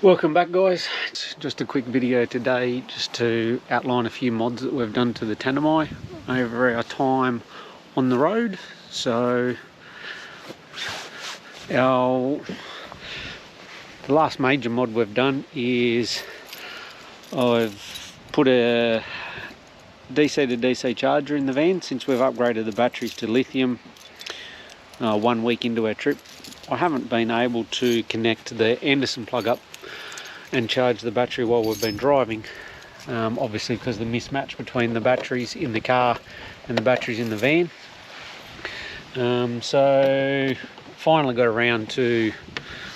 Welcome back, guys. It's just a quick video today just to outline a few mods that we've done to the Tanami over our time on the road. So the last major mod we've done is I've put a DC to DC charger in the van since we've upgraded the batteries to lithium 1 week into our trip. I haven't been able to connect the Anderson plug up and charge the battery while we've been driving, obviously because of the mismatch between the batteries in the car and the batteries in the van. So finally got around to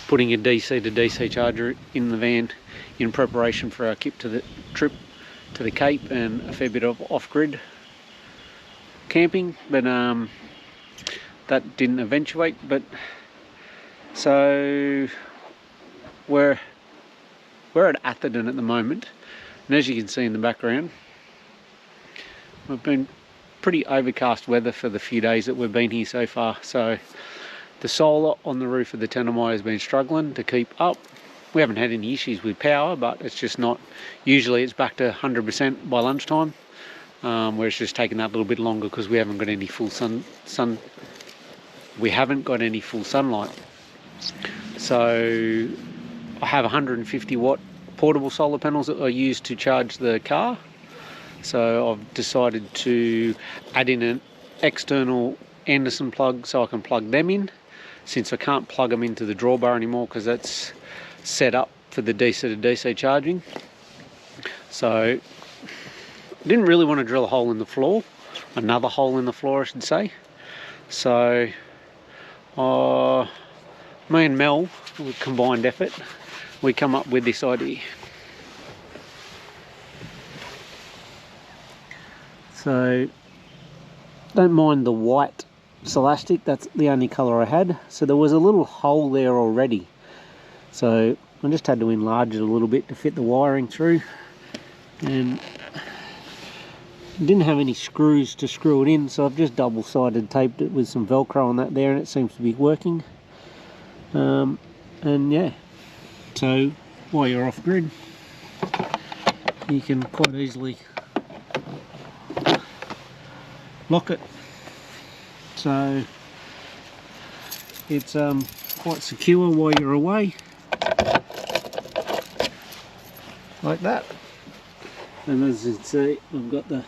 putting a DC to DC charger in the van in preparation for our trip to the Cape and a fair bit of off-grid camping, but that didn't eventuate. But so we're at Atherton at the moment, and as you can see in the background, we've been pretty overcast weather for the few days that we've been here so far. So the solar on the roof of the Tanami has been struggling to keep up. We haven't had any issues with power, but it's just not, usually it's back to 100% by lunchtime, where it's just taking that little bit longer because we haven't got any full we haven't got any full sunlight. So I have 150 watt portable solar panels that I use to charge the car. So I've decided to add in an external Anderson plug so I can plug them in, since I can't plug them into the drawbar anymore because that's set up for the DC to DC charging. So I didn't really want to drill a hole in the floor, another hole in the floor I should say. So me and Mel, with combined effort, we come up with this idea. So don't mind the white Celastic, that's the only colour I had. So there was a little hole there already, so I just had to enlarge it a little bit to fit the wiring through, and didn't have any screws to screw it in, so I've just double-sided taped it with some Velcro on that there, and it seems to be working. And yeah, so while you're off grid, you can quite easily lock it. So it's quite secure while you're away, like that. And as you can see, I've got the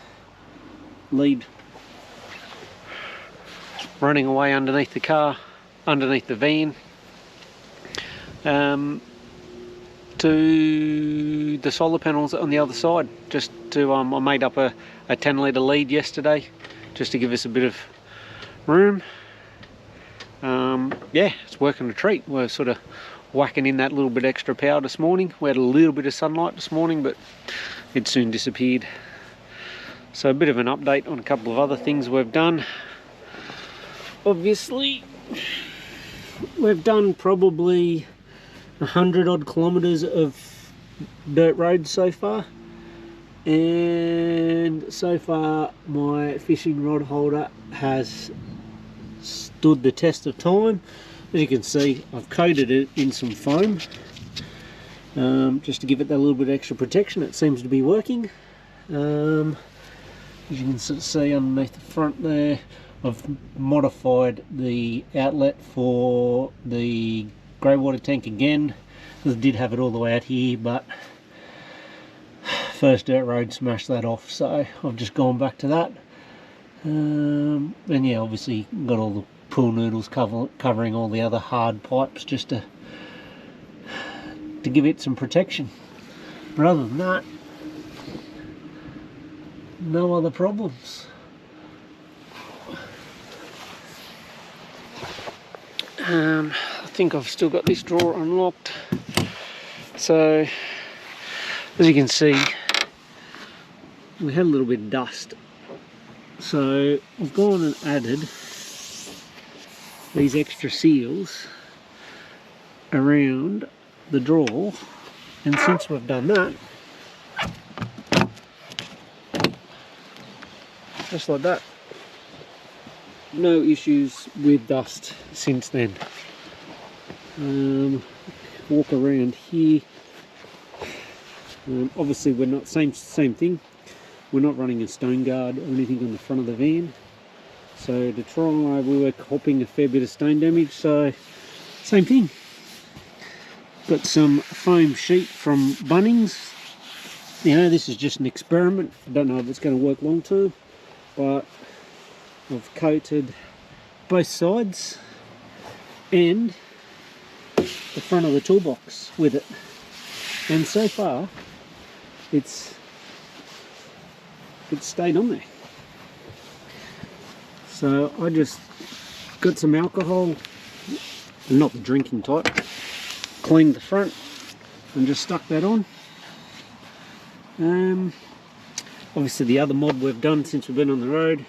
lead running away underneath the car, underneath the van, to the solar panels on the other side. Just to I made up a 10 litre lead yesterday just to give us a bit of room. Yeah, it's working a treat. We're sort of whacking in that little bit extra power this morning. We had a little bit of sunlight this morning, but it soon disappeared. So a bit of an update on a couple of other things we've done. Obviously, we've done probably 100 odd kilometres of dirt roads so far, and so far my fishing rod holder has stood the test of time. As you can see, I've coated it in some foam just to give it that little bit extra protection. It seems to be working. As you can see underneath the front there, I've modified the outlet for the grey water tank again, because I did have it all the way out here, but first dirt road smashed that off, so I've just gone back to that. And yeah, obviously got all the pool noodles covering all the other hard pipes just to give it some protection. But other than that, no other problems. I think I've still got this drawer unlocked. So as you can see, we had a little bit of dust, so I've gone and added these extra seals around the drawer, and since we've done that, just like that, no issues with dust since then. Walk around here, Obviously we're not, same thing, we're not running a stone guard or anything on the front of the van. So to try, we were hopping a fair bit of stone damage, so same thing. Got some foam sheet from Bunnings. You know, this is just an experiment. I don't know if it's going to work long term, but I've coated both sides and the front of the toolbox with it, and so far it's stayed on there. So I just got some alcohol, not the drinking type, cleaned the front and just stuck that on. Obviously the other mod we've done since we've been on the road,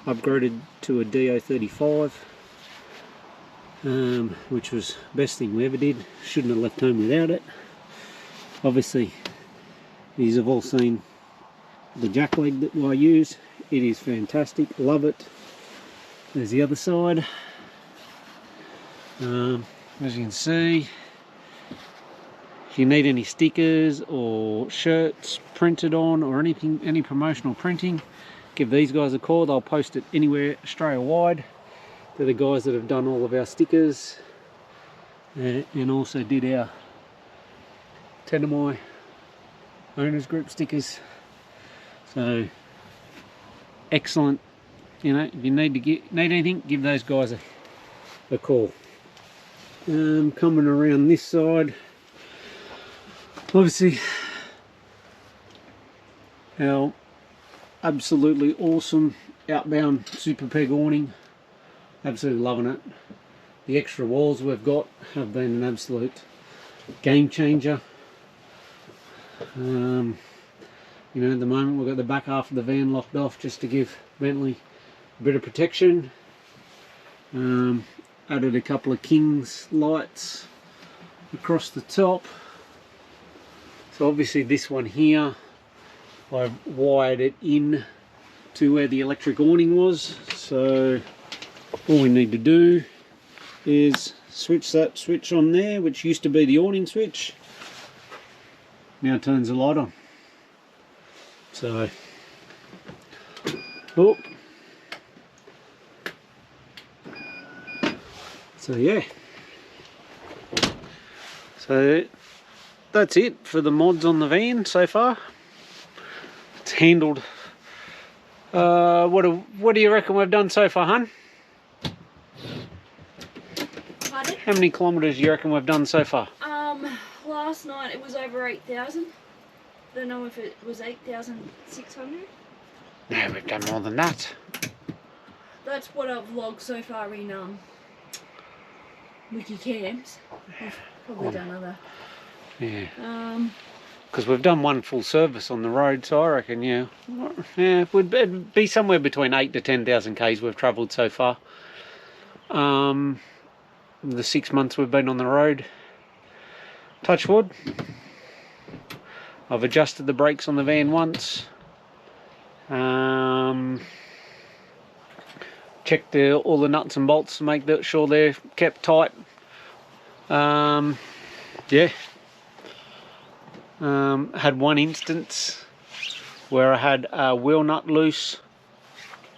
upgraded to a DO35, which was the best thing we ever did. Shouldn't have left home without it. Obviously these have all seen the jack leg that I use. It is fantastic, love it. There's the other side. As you can see, if you need any stickers or shirts printed on or anything, any promotional printing, give these guys a call. They'll post it anywhere Australia wide. They're the guys that have done all of our stickers and also did our Tanami owners group stickers. So excellent. You know, if you need anything, give those guys a call. Coming around this side, obviously our absolutely awesome outbound super peg awning, absolutely loving it. The extra walls we've got have been an absolute game changer. You know, at the moment we've got the back half of the van locked off just to give Bentley a bit of protection. Added a couple of King's lights across the top. So obviously this one here, I've wired it in to where the electric awning was. So all we need to do is switch that switch on there, which used to be the awning switch. Now turns the light on. So, oh. So yeah. So that's it for the mods on the van so far. It's handled. What do you reckon we've done so far, hun? Pardon? How many kilometres do you reckon we've done so far? Last night it was over 8,000. Don't know if it was 8,600. No, we've done more than that. That's what I've logged so far in Wiki Cams. I've probably done other. Yeah. Because we've done one full service on the road, so I reckon, yeah, it'd be somewhere between 8 to 10,000 k's we've travelled so far. The 6 months we've been on the road. Touch wood. I've adjusted the brakes on the van once. Checked all the nuts and bolts to make sure they're kept tight. Yeah. Had one instance where I had a wheel nut loose,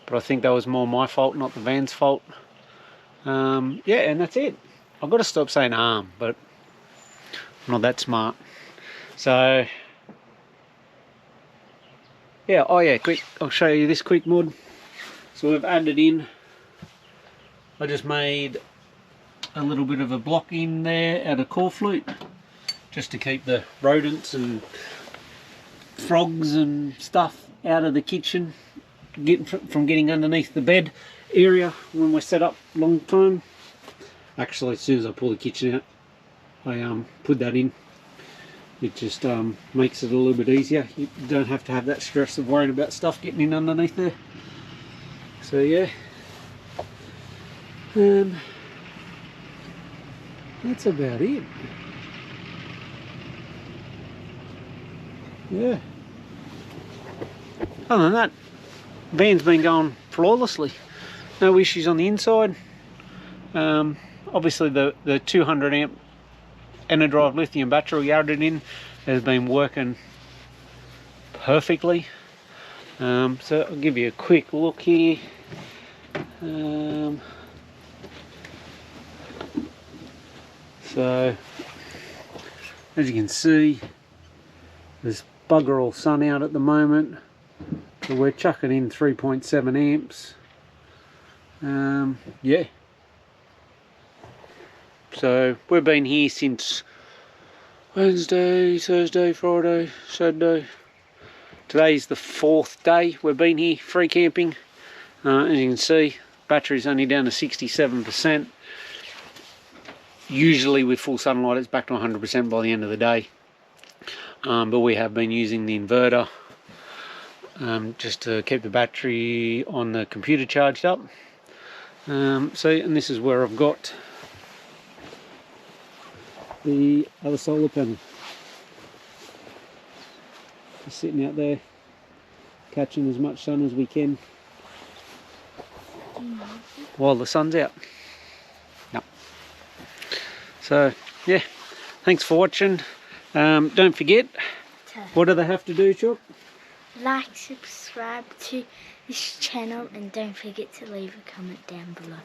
but I think that was more my fault, not the van's fault. Yeah, and that's it. I've got to stop saying arm, but I'm not that smart. So yeah, oh yeah, quick, I'll show you this quick mod. So we've added in, I just made a little bit of a block in there out of core flute, just to keep the rodents and frogs and stuff out of the kitchen, from getting underneath the bed area when we're set up long time. Actually, as soon as I pull the kitchen out, I put that in. It just makes it a little bit easier. You don't have to have that stress of worrying about stuff getting in underneath there. So yeah, that's about it. Yeah. Other than that, van's been going flawlessly. No issues on the inside. Obviously the 200 amp Enerdrive lithium battery we added in has been working perfectly. So I'll give you a quick look here. So as you can see, there's bugger all sun out at the moment, so we're chucking in 3.7 amps. Yeah, so we've been here since Wednesday, Thursday, Friday, Saturday. Today's the 4th day we've been here free camping. As you can see, battery's only down to 67%. Usually with full sunlight it's back to 100% by the end of the day. But we have been using the inverter just to keep the battery on the computer charged up. And this is where I've got the other solar panel. Just sitting out there, catching as much sun as we can while the sun's out. Yep. So yeah, thanks for watching. Don't forget, what do they have to do, Chuck? Like, subscribe to this channel, and don't forget to leave a comment down below.